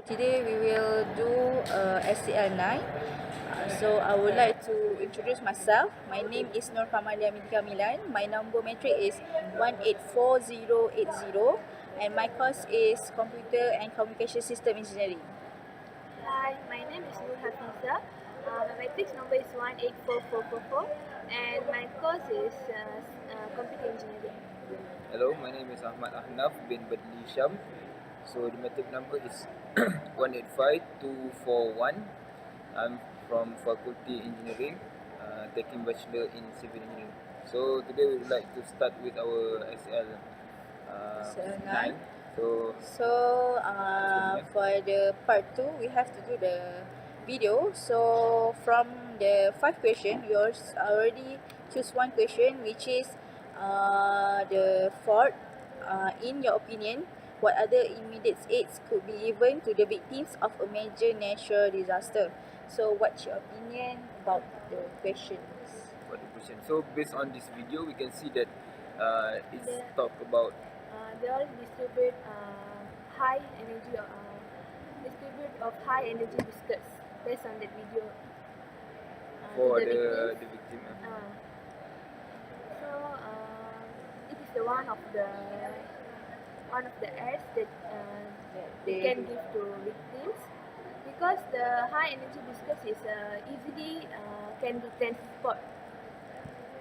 Today we will do SCL9. So I would like to introduce myself. My name is Nur Kamalia Milka Milan. My number matric is 184080 and my course is Computer and Communication System Engineering. Hi, my name is Nur Hafiza. My matrix number is 184444 and my course is computer engineering. Hello, my name is Ahmad Ahnaf bin Badli Sham. So the matric number is 185241. I'm from Faculty Engineering, taking Bachelor in Civil Engineering. So today we would like to start with our SL SL9. 9. So For the part 2, we have to do the video. So from the 5 question, we already choose one question, which is the fourth. In your opinion, what other immediate aids could be given to the victims of a major natural disaster? So what's your opinion about the questions? for the question. So based on this video, we can see that it's The- talk about They all distribute high energy biscuits based on that video. for to the victims. victim. So it is the one of the aids that they can give to victims because the high energy biscuits is easily can be transported.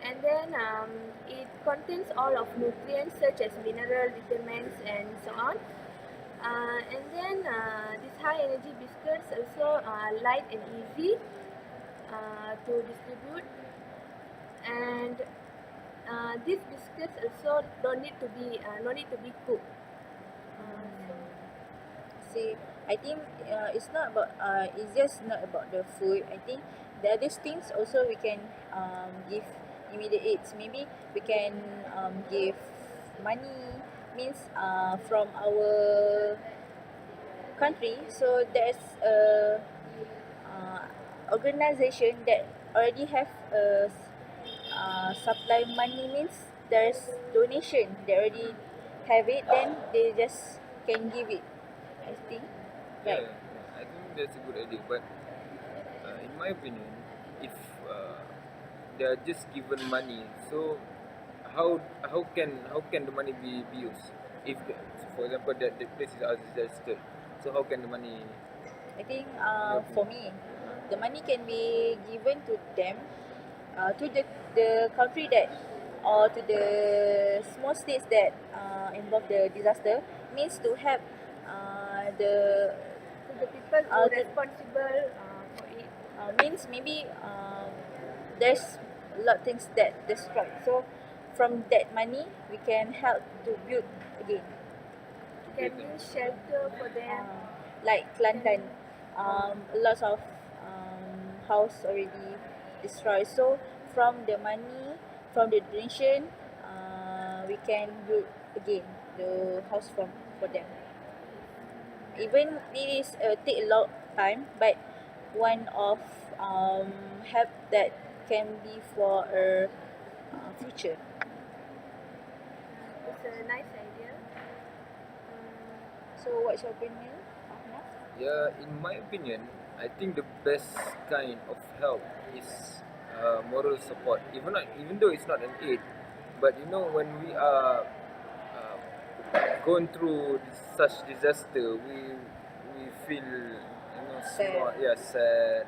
And then it contains all of nutrients such as mineral, vitamins, and so on. And then these high energy biscuits also light and easy to distribute. And these biscuits also don't need to be cooked. See, I think it's just not about the food. I think the other things also we can give immediate aids. Maybe we can give money, means from our country. So there's a organization that already have a supply money, means there's donation. They already have it, then they just can give it, I think. Right. Yeah, I think that's a good idea. But in my opinion, if they are just given money, so how can the money be used? If for example that place is a disaster, so how can the money? I think for me, the money can be given to them, to the country that, or to the small states that involve the disaster, means to help the To the people who Uh, are the- responsible for it. means maybe there's a lot of things that destroyed. So from that money, we can help to build again. Can build shelter for them. Like Kelantan, lots of house already destroyed. So from the money, from the donation, we can build again the house for them. Even it is take a long time, but one of help that can be for a future. It's a nice idea. So what's your opinion, Ahmad? Yeah, in my opinion, I think the best kind of help is moral support. Even though it's not an aid, but when we are going through such disaster, we feel Sad. small, yeah, sad.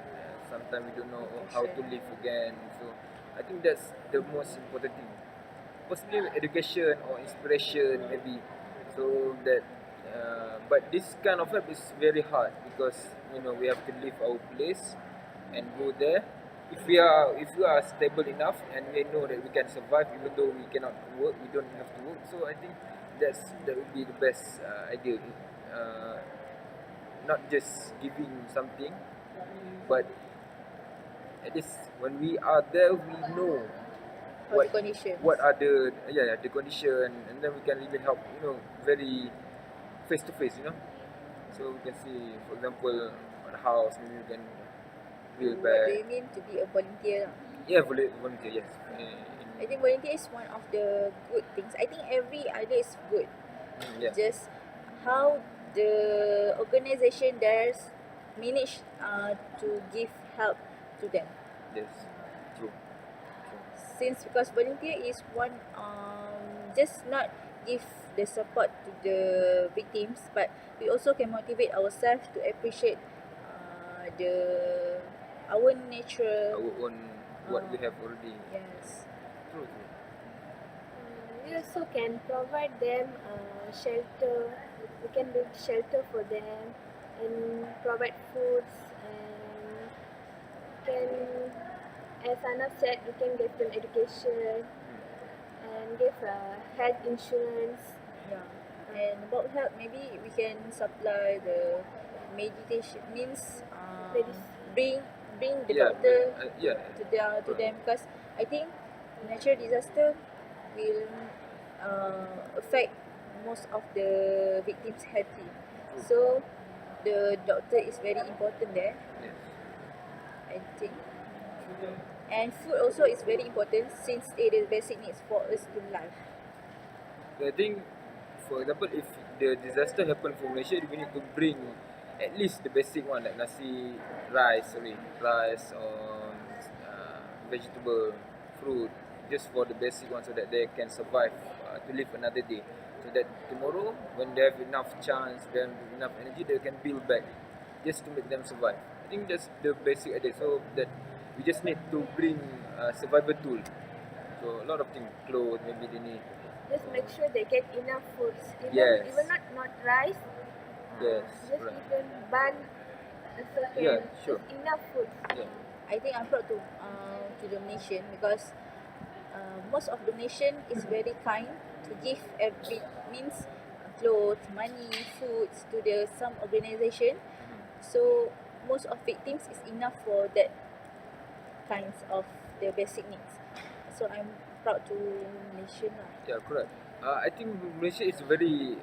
Sometimes we don't know how to live again. So I think that's the most important thing. Possibly education or inspiration, maybe. So that, but this kind of help is very hard because we have to leave our place and go there. If we are stable enough and we know that we can survive even though we cannot work, we don't have to work. So I think that would be the best idea. Uh, Not just giving something, but at least when we are there, we know How the conditions. what are the condition, and then we can really help. Very face to face. So we can see, for example, on a house, maybe we can build What do back. you mean to be a volunteer? Yeah, volunteer. Yes. I think volunteer is one of the good things. I think every idea is good. Yeah. Just how the organisation there's manage to give help to them. Yes, true. Since because volunteer is one just not give the support to the victims, but we also can motivate ourselves to appreciate the our natural. Our own, what we have already. Yes. True. We also can provide them shelter. We can build shelter for them and provide foods, and can, as Anna said, we can give them education and give health insurance. Yeah. And about help, maybe we can supply the meditation means Medis- bring the Yeah, doctor yeah. to them, because I think natural disaster will affect most of the victims healthy. So the doctor is very important there, Yes. I think. And food also is very important since it is basic needs for us to live. I think, for example, if the disaster happen for Malaysia, we need to bring at least the basic one like rice or vegetable, fruit, just for the basic one so that they can survive to live another day. So that tomorrow, when they have enough chance, they have enough energy, they can build back just to make them survive. I think that's the basic idea. So that we just need to bring survival tool. So a lot of things, clothes, maybe they need. Just make sure they get enough foods. Yes. Even not rice. Yes, Just right. even bun. Also can. Yeah, sure. Just enough food. Yeah. I think I'm proud to donation because most of donation is very kind to give every means clothes, money, foods to the some organisation. So most of victims is enough for that kinds of the basic needs. So I'm proud to Malaysian lah. Yeah, correct. I think Malaysia is a very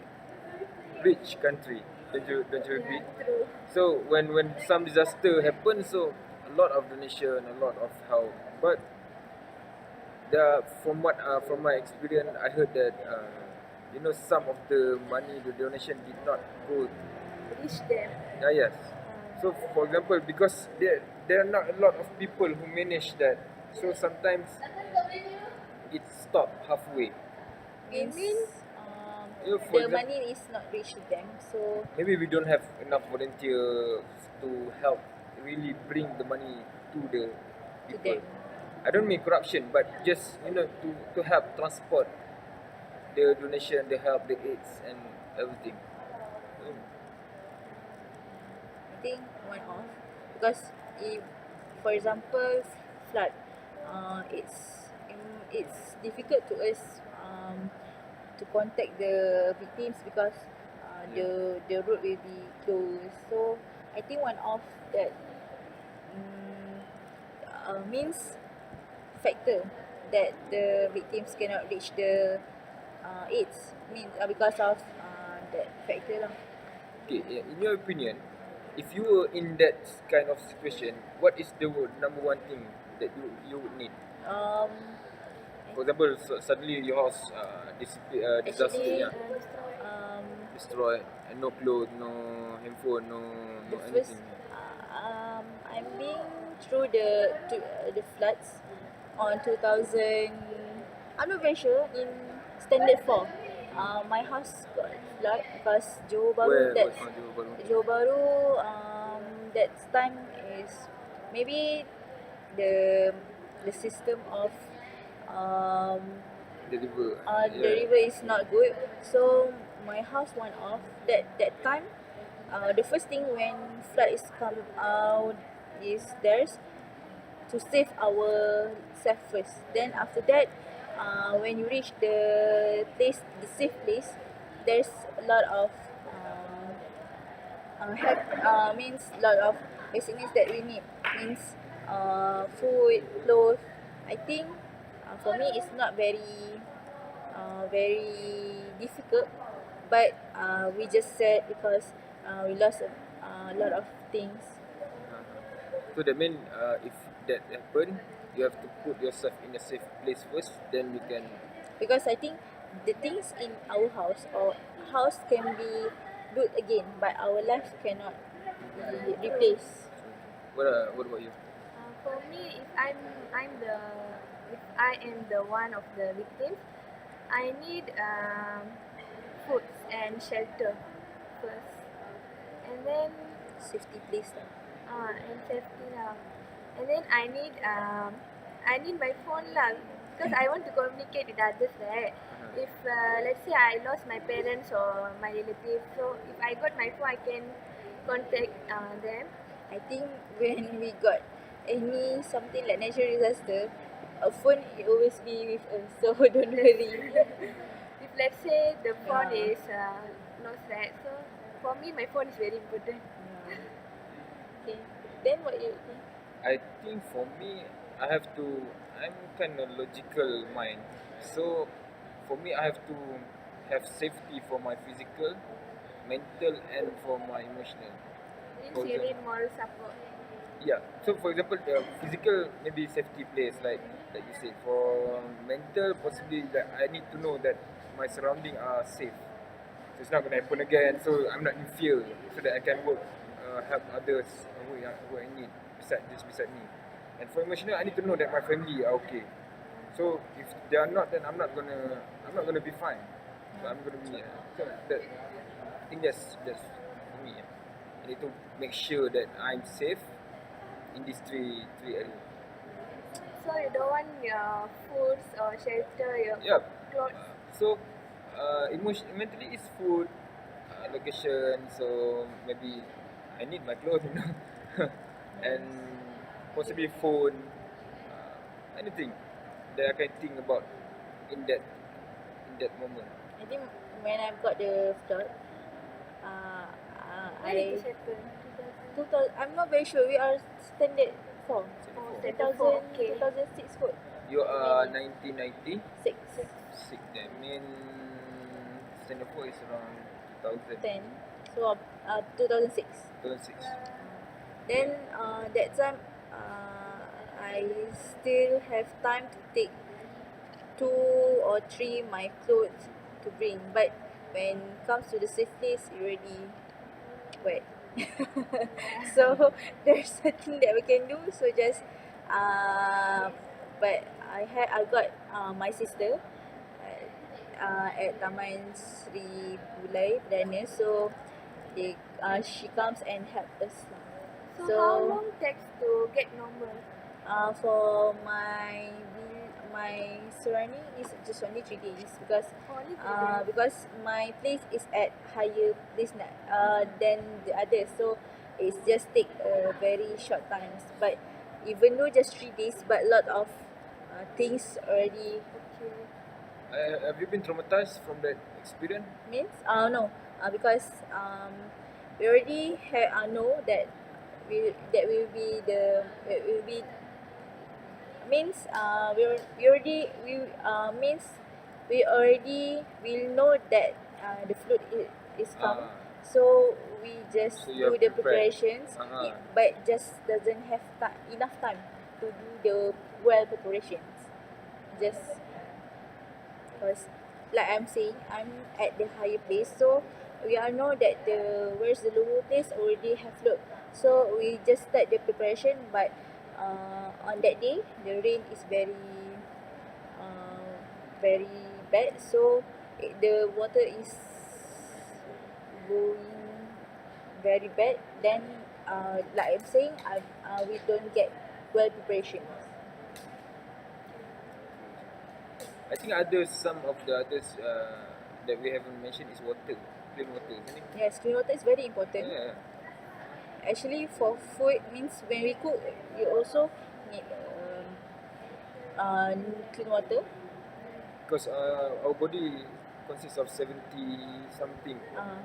rich country. Don't you agree? True. So when some disaster happens, so a lot of donation, a lot of help. But from my experience, I heard that some of the money, the donation did not go. Reach them. Yes. So for example, because there are not a lot of people who manage that, so sometimes it stopped halfway. Means You know, for the example, money is not reach to them. So maybe we don't have enough volunteers to help really bring the money to the to people. them. I don't mean corruption, but just to help transport the donation, the help, the aids, and everything. I think one off because if, for example, flood, it's difficult to us to contact the victims because the road will be closed. So I think one off that means factor that the victims cannot reach the aids means because of that factor lah. Okay, in your opinion, if you were in that kind of situation, what is the number one thing that you would need? For example, suddenly your house disaster, Actually, yeah, destroyed, and no clothes, no handphone, no the first anything. I'm being through the floods on 2000. I'm not very sure in standard 4. My house got flood because Johor Bahru Where? that Johor Bahru? Johor Bahru that time is maybe the system of The river. the river is not good. So my house went off that time. The first thing when flood is come out is there's to save our self first. Then after that, when you reach the place, the safe place, there's a lot of help. Means lot of basic needs that we need. Means food, clothes. I think for me it's not very difficult, but we just said because we lost a lot of things. So that means if that happen, you have to put yourself in a safe place first. Then you can. Because I think the things in our house or house can be build again, but our life cannot be replaced. What about you? For me, if I am the one of the victims, I need food and shelter first, and then Safety place lah. and safety lah. And then I need my phone lah because I want to communicate with others, right? If let's say I lost my parents or my relatives, so if I got my phone, I can contact them. I think when we got any something like natural disaster, a phone will always be with us, so don't worry. If let's say the phone Yeah. is lost, right? So for me, my phone is very important. Okay. Then what you think? I think for me, I'm kind of logical mind. So for me, I have to have safety for my physical, mental, and for my emotional. Means For you example, need moral support. yeah. So for example, the physical maybe safety place like you said. For mental, possibly that I need to know that my surrounding are safe. So it's not gonna happen again. So I'm not in fear. So that I can work, help others who I need beside me. And for emotional, I need to know that my family are okay. So if they are not, then I'm not gonna be fine. So I'm gonna be so that I think that's for me. I need to make sure that I'm safe in these three areas. So you don't want your foods or shelter, your Yeah. clothes. So mentally is food, location. So maybe I need my clothes, and possibly phone, anything that I can think about in that moment. I think when I've got the flood, When did I this happen? 2000, I'm not very sure. We are standard 4. Standard four, okay. 2006 kot. You are 1996. 6, That means standard 4 is around 2000. 10. So 2006. 2006. Then that time I still have time to take 2 or 3 my clothes to bring, but when comes to the safe place, it already wet. So there's nothing that we can do. So just but I got my sister at Taman Sri Pulai Perdana. So she comes and help us. So, how long takes to get normal? For my surrounding is just only 3 days because Only 3 days. because my place is at higher place than the others, so it's just take a very short times. But even though just 3 days, but lot of things already Okay. Have you been traumatized from that experience? means no because we already know that will be the it will be means means we already will know that the flood is come. Ah. So we just So you do are the prepared. preparations, Ah. but just doesn't have enough time to do the well preparations. Just because, like I'm saying, I'm at the higher place, so we all know that the where's the lower place already have flood. So we just start the preparation, but on that day the rain is very bad, so the water is going very bad. Then like I'm saying, we don't get well preparations. I think some of the others that we haven't mentioned is water, clean water, isn't it? Yes, clean water is very important. Yeah. Actually, for food means when we cook, you also need clean water. Because our body consists of 70 something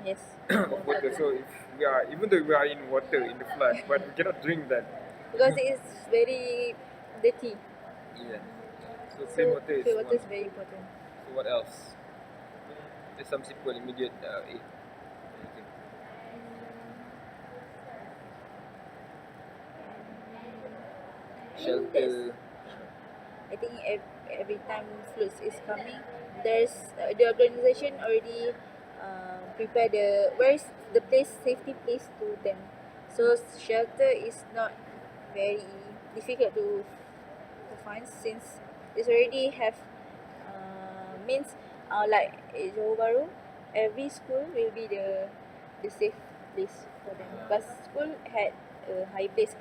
Yes. of water. So if even though we are in water in the flood, but we cannot drink that. Because it is very dirty. Yeah. So So clean water is clean water one. is very important. So what else? There's some simple immediate aid. Anything. Shelter. I think every time floods is coming, there's the organization already prepare where is the safety place to them. So shelter is not very difficult to find since it's already have means like Johor Bahru, every school will be the safe place for them because school had a high place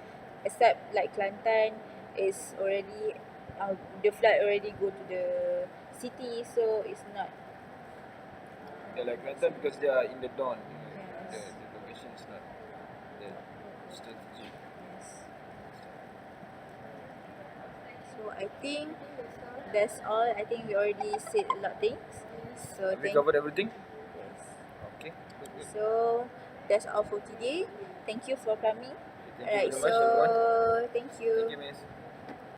except like Kelantan is already the flood already go to the city, so it's not Yeah, like Kelantan because they are in the dawn. yes. The location is not the strategy. Yes. So I think That's all. that's all. I think we already said a lot of things. So Have we thank covered everything? yes. Okay. Good, good. So that's all for today. Thank you for coming. Thank you Alright, very so much, everyone. thank you. Thank you, Miss.